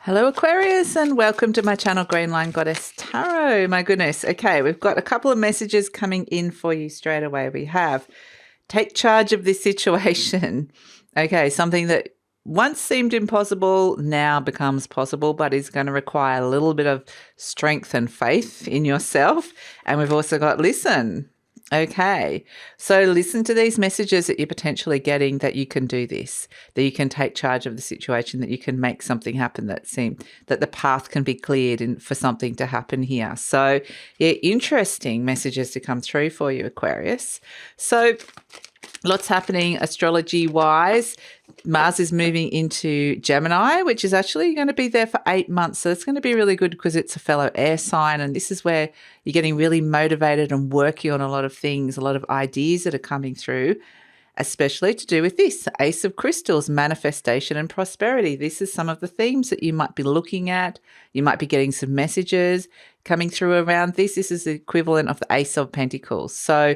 Hello Aquarius and welcome to my channel GreenLion Goddess Tarot. My goodness. Okay, we've got a couple of messages coming in for you straight away. We have take charge of this situation. Okay, something that once seemed impossible now becomes possible, but is going to require a little bit of strength and faith in yourself. And we've also got listen. Okay, so listen to these messages that you're potentially getting, that you can do this, that you can take charge of the situation, that you can make something happen, that the path can be cleared for something to happen here. So yeah, interesting messages to come through for you, Aquarius. So lots happening astrology wise. Mars is moving into Gemini, which is actually going to be there for 8 months. So it's going to be really good because it's a fellow air sign. And this is where you're getting really motivated and working on a lot of things, a lot of ideas that are coming through, especially to do with this Ace of Crystals, manifestation and prosperity. This is some of the themes that you might be looking at. You might be getting some messages coming through around this. This is the equivalent of the Ace of Pentacles. So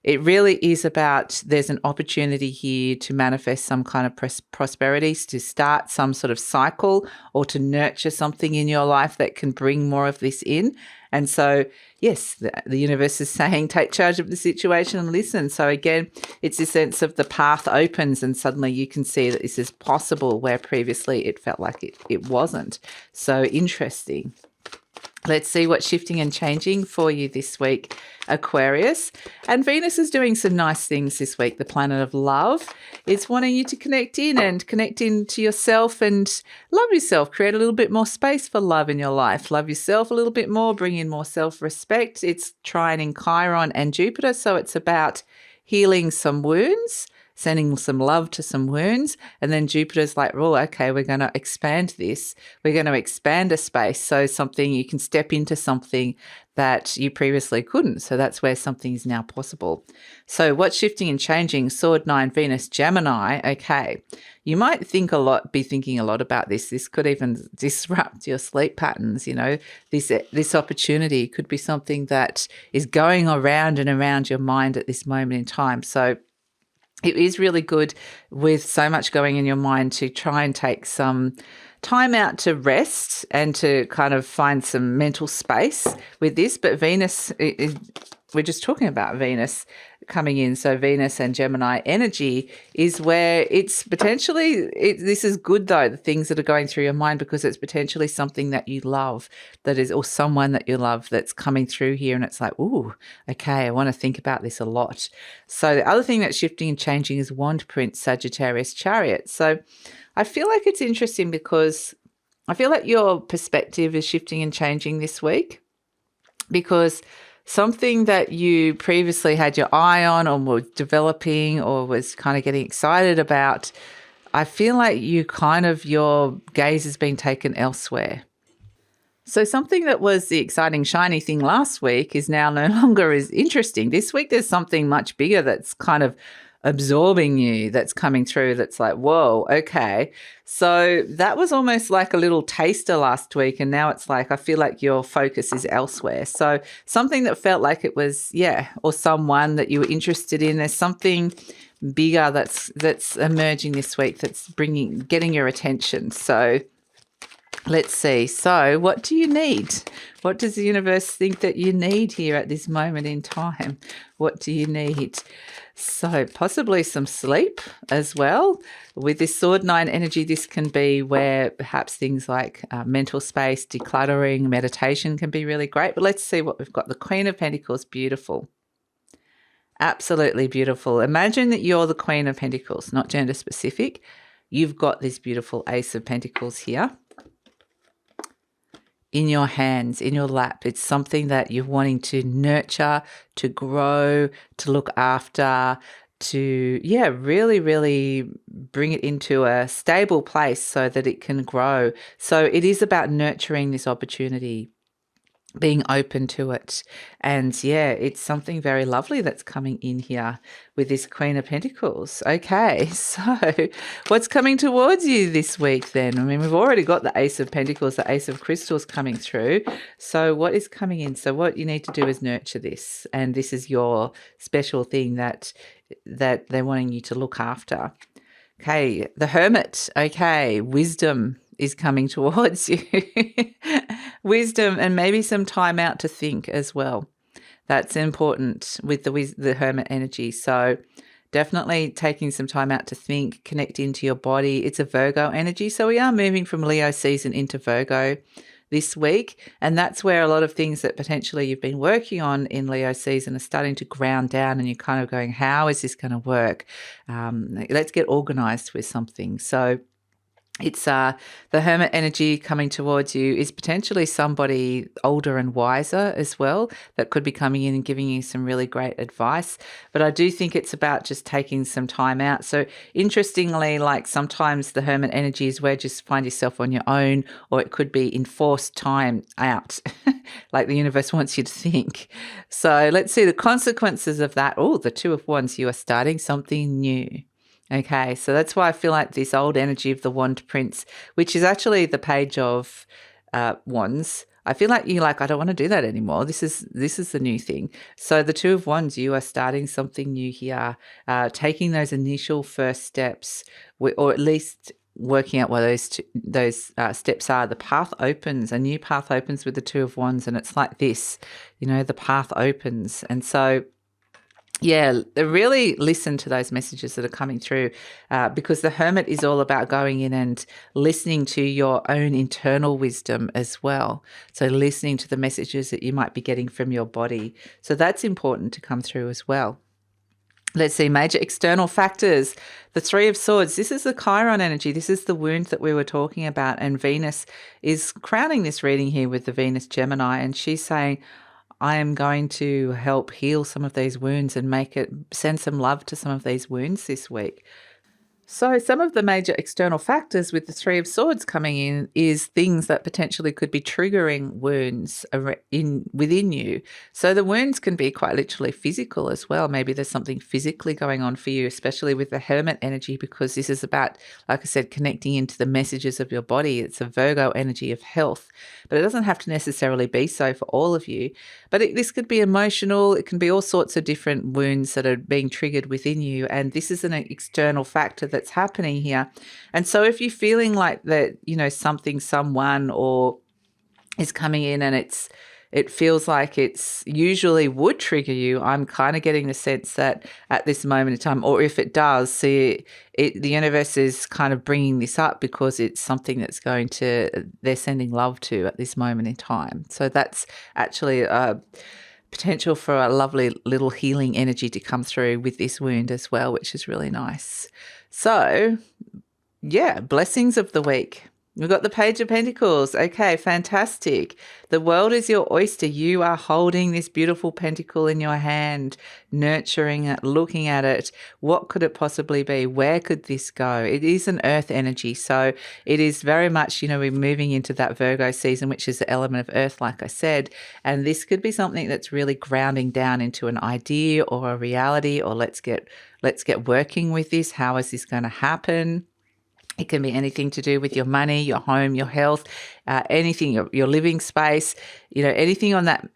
it really is about, there's an opportunity here to manifest some kind of prosperity, to start some sort of cycle or to nurture something in your life that can bring more of this in. And so, yes, the universe is saying, take charge of the situation and listen. So again, it's a sense of the path opens and suddenly you can see that this is possible where previously it felt like it wasn't. So interesting. Let's see what's shifting and changing for you this week, Aquarius. And Venus is doing some nice things this week. The planet of love is wanting you to connect into yourself and love yourself. Create a little bit more space for love in your life. Love yourself a little bit more, bring in more self-respect. It's trining Chiron and Jupiter, so it's about healing some wounds, sending some love to some wounds. And then Jupiter's like, oh, okay, we're going to expand this. We're going to expand a space. So something, you can step into something that you previously couldn't. So that's where something is now possible. So what's shifting and changing? Sword 9, Venus, Gemini. Okay. You might be thinking a lot about this. This could even disrupt your sleep patterns. You know, this opportunity could be something that is going around and around your mind at this moment in time. So it is really good with so much going in your mind to try and take some time out to rest and to kind of find some mental space with this. But Venus, we're just talking about Venus coming in. So Venus and Gemini energy is where it's potentially, this is good though, the things that are going through your mind, because it's potentially something that you love, that is, or someone that you love that's coming through here. And it's like, ooh, okay, I want to think about this a lot. So the other thing that's shifting and changing is Wand Prince, Sagittarius, Chariot. So I feel like it's interesting because I feel like your perspective is shifting and changing this week, because something that you previously had your eye on or were developing or was kind of getting excited about, I feel like your gaze has been taken elsewhere. So something that was the exciting, shiny thing last week is now no longer as interesting. This week there's something much bigger that's kind of absorbing you, that's coming through, that's like, whoa, okay. So that was almost like a little taster last week, and now it's like I feel like your focus is elsewhere. So something that felt like it was, or someone that you were interested in, there's something bigger that's emerging this week that's getting your attention. So let's see. So what do you need? What does the universe think that you need here at this moment in time? What do you need? So possibly some sleep as well. With this Sword 9 energy, this can be where perhaps things like mental space, decluttering, meditation can be really great. But let's see what we've got. The Queen of Pentacles, beautiful. Absolutely beautiful. Imagine that you're the Queen of Pentacles, not gender specific. You've got this beautiful Ace of Pentacles here in your hands, in your lap. It's something that you're wanting to nurture, to grow, to look after, to, really, really bring it into a stable place so that it can grow. So it is about nurturing this opportunity, being open to it. And it's something very lovely that's coming in here with this Queen of Pentacles. Okay, so what's coming towards you this week then? I mean, we've already got the Ace of Pentacles, the Ace of Crystals coming through. So what is coming in? So what you need to do is nurture this. And this is your special thing that they're wanting you to look after. Okay, the Hermit. Okay, wisdom. is coming towards you. Wisdom and maybe some time out to think as well. That's important with the Hermit energy. So definitely taking some time out to think, connect into your body. It's a Virgo energy. So we are moving from Leo season into Virgo this week. And that's where a lot of things that potentially you've been working on in Leo season are starting to ground down, and you're kind of going, how is this going to work? Let's get organized with something. So it's the Hermit energy coming towards you is potentially somebody older and wiser as well that could be coming in and giving you some really great advice. But I do think it's about just taking some time out. So interestingly, like sometimes the Hermit energy is where just find yourself on your own, or it could be enforced time out, like the universe wants you to think. So let's see the consequences of that. Oh, the Two of Wands, you are starting something new. Okay, so that's why I feel like this old energy of the Wand Prince, which is actually the Page of Wands, I feel like you're like, I don't want to do that anymore. This is the new thing. So the Two of Wands, you are starting something new here, taking those initial first steps, or at least working out what those steps are. The path opens, a new path opens with the Two of Wands, and it's like this, the path opens. And so yeah, really listen to those messages that are coming through, because the Hermit is all about going in and listening to your own internal wisdom as well. So listening to the messages that you might be getting from your body. So that's important to come through as well. Let's see, major external factors. The Three of Swords. This is the Chiron energy. This is the wound that we were talking about. And Venus is crowning this reading here with the Venus Gemini. And she's saying, I am going to help heal some of these wounds and send some love to some of these wounds this week. So some of the major external factors with the Three of Swords coming in is things that potentially could be triggering wounds within you. So the wounds can be quite literally physical as well. Maybe there's something physically going on for you, especially with the Hermit energy, because this is about, like I said, connecting into the messages of your body. It's a Virgo energy of health, but it doesn't have to necessarily be so for all of you. But this could be emotional. It can be all sorts of different wounds that are being triggered within you. And this is an external factor that's happening here. And so if you're feeling like that, someone or is coming in and it feels like it's usually would trigger you, I'm kind of getting the sense that at this moment in time, or if it does, the universe is kind of bringing this up because it's something that's they're sending love to at this moment in time. So that's actually a potential for a lovely little healing energy to come through with this wound as well, which is really nice. So, yeah, blessings of the week. We've got the Page of Pentacles. Okay, fantastic. The world is your oyster. You are holding this beautiful pentacle in your hand, nurturing it, looking at it. What could it possibly be? Where could this go? It is an earth energy. So it is very much, we're moving into that Virgo season, which is the element of earth, like I said. And this could be something that's really grounding down into an idea or a reality, or let's get working with this. How is this going to happen? It can be anything to do with your money, your home, your health, anything, your living space, anything on that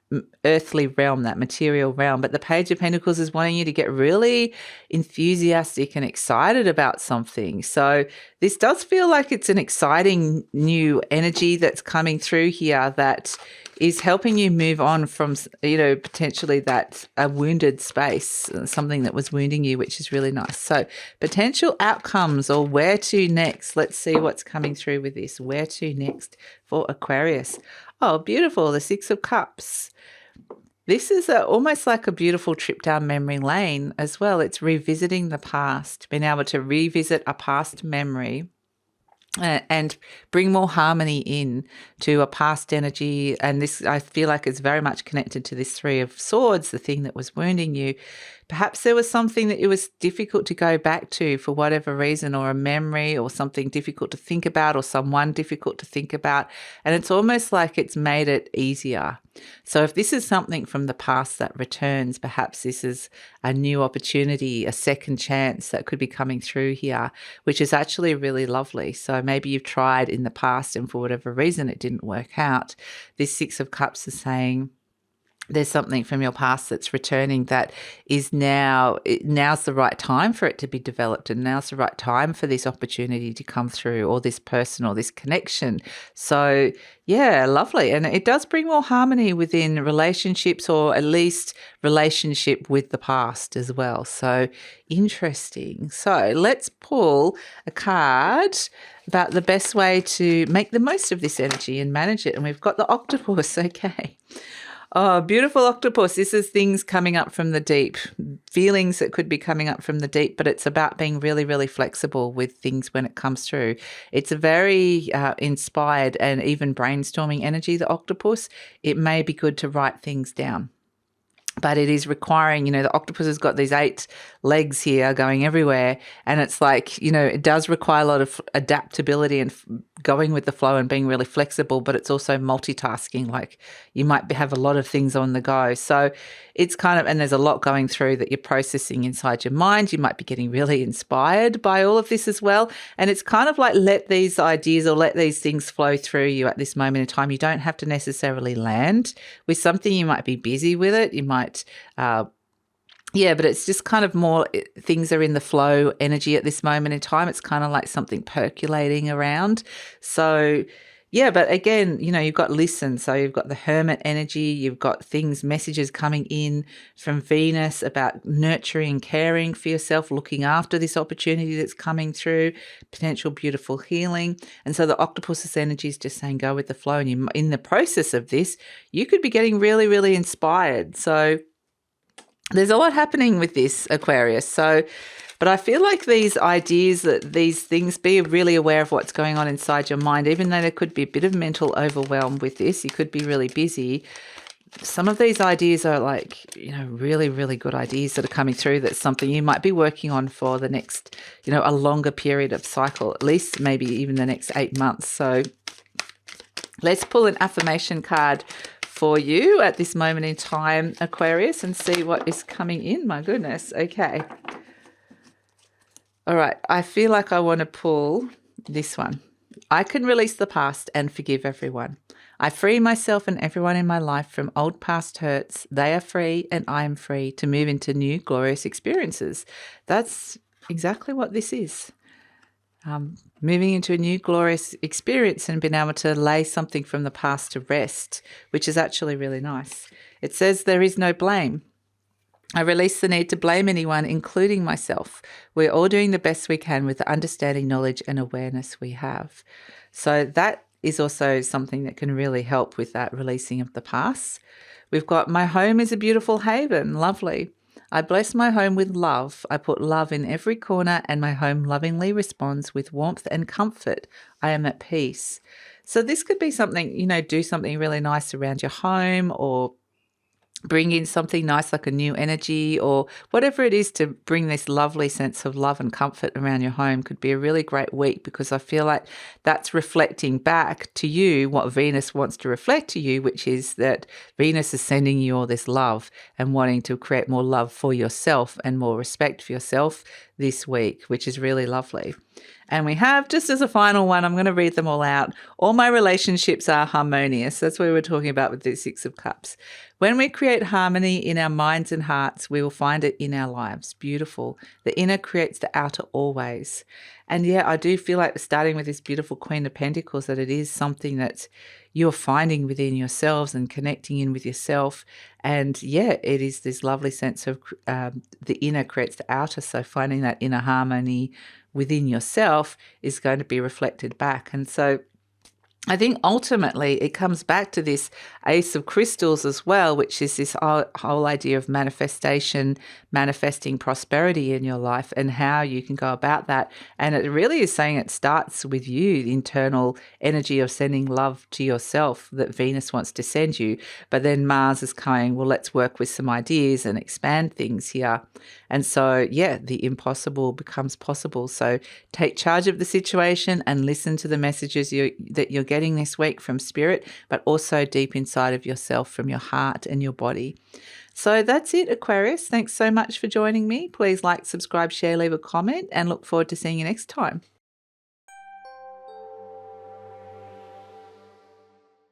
earthly realm, that material realm. But the Page of Pentacles is wanting you to get really enthusiastic and excited about something. So this does feel like it's an exciting new energy that's coming through here that is helping you move on from, potentially that a wounded space, something that was wounding you, which is really nice. So potential outcomes, or where to next. Let's see what's coming through with this. Where to next for Aquarius? Oh, beautiful. The Six of Cups. This is almost like a beautiful trip down memory lane as well. It's revisiting the past, being able to revisit a past memory and bring more harmony in to a past energy. And this, I feel like, is very much connected to this Three of Swords, the thing that was wounding you. Perhaps there was something that it was difficult to go back to for whatever reason, or a memory, or something difficult to think about, or someone difficult to think about. And it's almost like it's made it easier. So if this is something from the past that returns, perhaps this is a new opportunity, a second chance that could be coming through here, which is actually really lovely. So maybe you've tried in the past and for whatever reason it didn't work out. This Six of Cups is saying, there's something from your past that's returning that is now's the right time for it to be developed, and now's the right time for this opportunity to come through, or this person or this connection. So yeah, lovely. And it does bring more harmony within relationships, or at least relationship with the past as well. So interesting. So let's pull a card about the best way to make the most of this energy and manage it. And we've got the octopus. Okay. Oh, beautiful octopus. This is things coming up from the deep, feelings that could be coming up from the deep, but it's about being really, really flexible with things when it comes through. It's a very inspired and even brainstorming energy, the octopus. It may be good to write things down. But it is requiring, the octopus has got these 8 legs here going everywhere. And it's like, it does require a lot of adaptability and going with the flow and being really flexible, but it's also multitasking. Like you might have a lot of things on the go. So it's kind of, and there's a lot going through that you're processing inside your mind. You might be getting really inspired by all of this as well. And it's kind of like let these ideas or let these things flow through you at this moment in time. You don't have to necessarily land with something. You might be busy with it. You might, but it's just kind of more things are in the flow energy at this moment in time. It's kind of like something percolating around. So yeah, but again, you've got listen. So you've got the hermit energy. You've got messages coming in from Venus about nurturing, caring for yourself, looking after this opportunity that's coming through, potential beautiful healing. And so the octopus's energy is just saying go with the flow. And in the process of this, you could be getting really, really inspired. So there's a lot happening with this, Aquarius. But I feel like these ideas, that these things, be really aware of what's going on inside your mind, even though there could be a bit of mental overwhelm with this. You could be really busy. Some of these ideas are like, really, really good ideas that are coming through. That's something you might be working on for the next, a longer period of cycle, at least maybe even the next 8 months. So let's pull an affirmation card for you at this moment in time, Aquarius, and see what is coming in. My goodness. Okay. All right. I feel like I want to pull this one. I can release the past and forgive everyone. I free myself and everyone in my life from old past hurts. They are free and I am free to move into new glorious experiences. That's exactly what this is. Moving into a new glorious experience and being able to lay something from the past to rest, which is actually really nice. It says there is no blame. I release the need to blame anyone, including myself. We're all doing the best we can with the understanding, knowledge and awareness we have. So that is also something that can really help with that releasing of the past. We've got my home is a beautiful haven. Lovely. I bless my home with love. I put love in every corner and my home lovingly responds with warmth and comfort. I am at peace. So this could be something, do something really nice around your home, or bring in something nice like a new energy, or whatever it is to bring this lovely sense of love and comfort around your home. Could be a really great week, because I feel like that's reflecting back to you what Venus wants to reflect to you, which is that Venus is sending you all this love and wanting to create more love for yourself and more respect for yourself this week, which is really lovely. And we have, just as a final one, I'm going to read them all out. All my relationships are harmonious. That's what we were talking about with the 6 of Cups. When we create harmony in our minds and hearts, we will find it in our lives. Beautiful. The inner creates the outer always. And yeah, I do feel like starting with this beautiful Queen of Pentacles, that it is something that you're finding within yourselves and connecting in with yourself. And yeah, it is this lovely sense of the inner creates the outer. So finding that inner harmony within yourself is going to be reflected back. And so I think ultimately it comes back to this Ace of Crystals as well, which is this whole idea of manifestation, manifesting prosperity in your life and how you can go about that. And it really is saying it starts with you, the internal energy of sending love to yourself that Venus wants to send you. But then Mars is going, well, let's work with some ideas and expand things here. And so, yeah, the impossible becomes possible. So take charge of the situation and listen to the messages that you're getting this week from Spirit, but also deep inside of yourself from your heart and your body. So that's it, Aquarius. Thanks so much for joining me. Please like, subscribe, share, leave a comment, and look forward to seeing you next time.